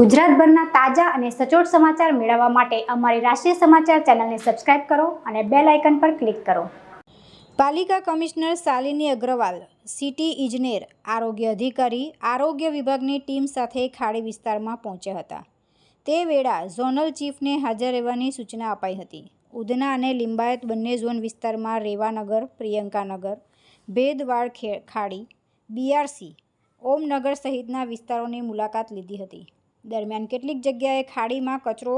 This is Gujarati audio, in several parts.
ગુજરાતભરના તાજા અને સચોટ સમાચાર મેળવવા માટે અમારી રાષ્ટ્રીય સમાચાર ચેનલને સબસ્ક્રાઇબ કરો અને બેલ આઇકન પર ક્લિક કરો। પાલિકા કમિશનર શાલિની અગ્રવાલ, સિટી ઇજનેર, આરોગ્ય અધિકારી, આરોગ્ય વિભાગની ટીમ સાથે ખાડી વિસ્તારમાં પહોંચ્યા હતા। તે વેળા ઝોનલ ચીફને હાજર રહેવાની સૂચના અપાઈ હતી। ઉધના અને લિંબાયત બંને ઝોન વિસ્તારમાં રેવાનગર, પ્રિયંકાનગર, ભેદવાડ ખાડી, બીઆરસી, ઓમનગર સહિતના વિસ્તારોની મુલાકાત લીધી હતી। દરમિયાન કેટલીક જગ્યાએ ખાડીમાં કચરો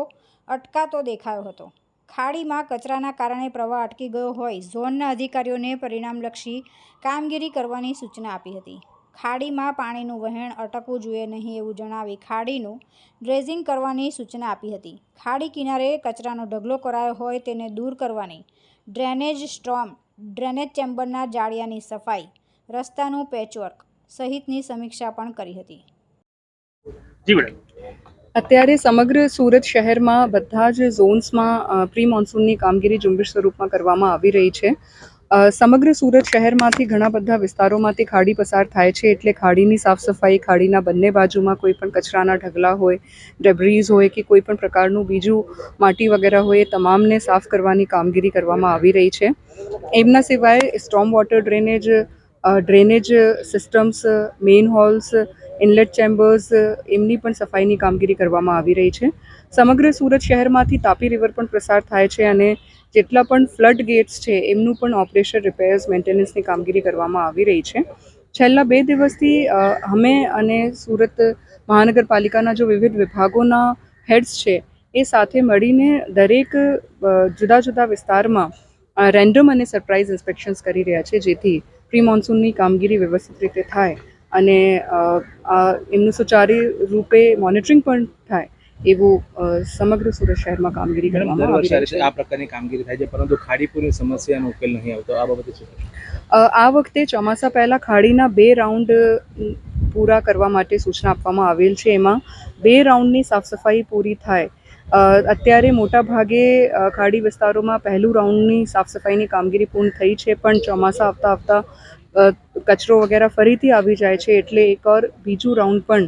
અટકાતો દેખાયો હતો। ખાડીમાં કચરાના કારણે પ્રવાહ અટકી ગયો હોય ઝોનના અધિકારીઓને પરિણામલક્ષી કામગીરી કરવાની સૂચના આપી હતી। ખાડીમાં પાણીનું વહેણ અટકવું જોઈએ નહીં એવું જણાવી ખાડીનું ડ્રેઝિંગ કરવાની સૂચના આપી હતી। ખાડી કિનારે કચરાનો ઢગલો કરાયો હોય તેને દૂર કરવાની, ડ્રેનેજ ચેમ્બરના જાળિયાની સફાઈ, રસ્તાનું પેચવર્ક સહિતની સમીક્ષા પણ કરી હતી। અત્યારે સમગ્ર સુરત શહેરમાં બધા જ ઝોન્સમાં પ્રી મોન્સૂનની કામગીરી ઝુંબેશ સ્વરૂપમાં કરવામાં આવી રહી છે। સમગ્ર સુરત શહેરમાંથી ઘણા બધા વિસ્તારોમાંથી ખાડી પસાર થાય છે, એટલે ખાડીની સાફ સફાઈ, ખાડીના બંને બાજુમાં કોઈ પણ કચરાના ઢગલા હોય, ડેબ્રીઝ હોય કે કોઈ પણ પ્રકારનું બીજું માટી વગેરે હોય એ તમામને સાફ કરવાની કામગીરી કરવામાં આવી રહી છે। એમના સિવાય storm water drainage systems, main holes, inlet chambers એમની પણ સફાઈની કામગીરી કરવામાં આવી રહી છે। સમગ્ર સુરત શહેરમાંથી તાપી રિવર પણ પ્રસાર થાય છે અને જેટલા પણ ફ્લડ ગેટ્સ છે એમનું પણ ઓપરેશન, રિપેર્સ, મેન્ટેનન્સની કામગીરી કરવામાં આવી રહી છે। છેલ્લા 2 દિવસથી અમે અને સુરત મહાનગરપાલિકાના જો વિવિધ વિભાગોના હેડ્સ છે એ સાથે મળીને દરેક જુદા જુદા વિસ્તારમાં રેન્ડમ અને સરપ્રાઇઝ ઇન્સ્પેક્શન્સ કરી રહ્યા છે, જેથી પ્રી મોન્સૂનની કામગીરી વ્યવસ્થિત રીતે થાય અને એમનું સુચાरू રૂપે મોનિટરિંગ પણ થાય એવું સમગ્ર સુરત શહેરમાં કામગીરી કરવામાં આવી રહી છે। આ પ્રકારની કામગીરી થાય છે, પરંતુ ખાડીપુરની સમસ્યાનો ઉકેલ નહીં આવતો, આ બાબતે શું? આ વખતે ચોમાસા પહેલાં ખાડીના 2 રાઉન્ડ પૂરા કરવા માટે સૂચના આપવામાં આવેલ છે। એમાં 2 રાઉન્ડની સાફ સફાઈ પૂરી થાય। અત્યારે મોટા ભાગે ખાડી વિસ્તારોમાં પહેલું રાઉન્ડની સાફ સફાઈની કામગીરી પૂર્ણ થઈ છે, પણ ચોમાસા આવતા કચરો વગેરે ફરીથી આવી જાય છે, એટલે એકવાર બીજું રાઉન્ડ પણ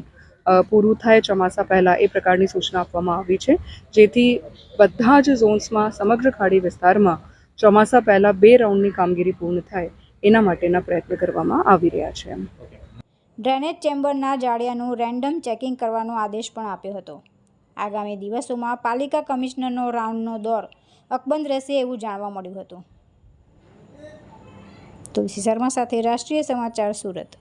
પૂરું થાય ચોમાસા પહેલાં એ પ્રકારની સૂચના આપવામાં આવી છે, જેથી બધા જ ઝોન્સમાં સમગ્ર ખાડી વિસ્તારમાં ચોમાસા પહેલાં 2 રાઉન્ડની કામગીરી પૂર્ણ થાય એના માટેના પ્રયત્ન કરવામાં આવી રહ્યા છે। ડ્રેનેજ ચેમ્બરના જાળિયાનું રેન્ડમ ચેકિંગ કરવાનો આદેશ પણ આપ્યો હતો। આગામી દિવસોમાં પાલિકા કમિશનરનો રાઉન્ડનો દોર અકબંધ રહેશે એવું જાણવા મળ્યું હતું। તુલસી શર્મા સાથે રાષ્ટ્રીય સમાચાર, સુરત।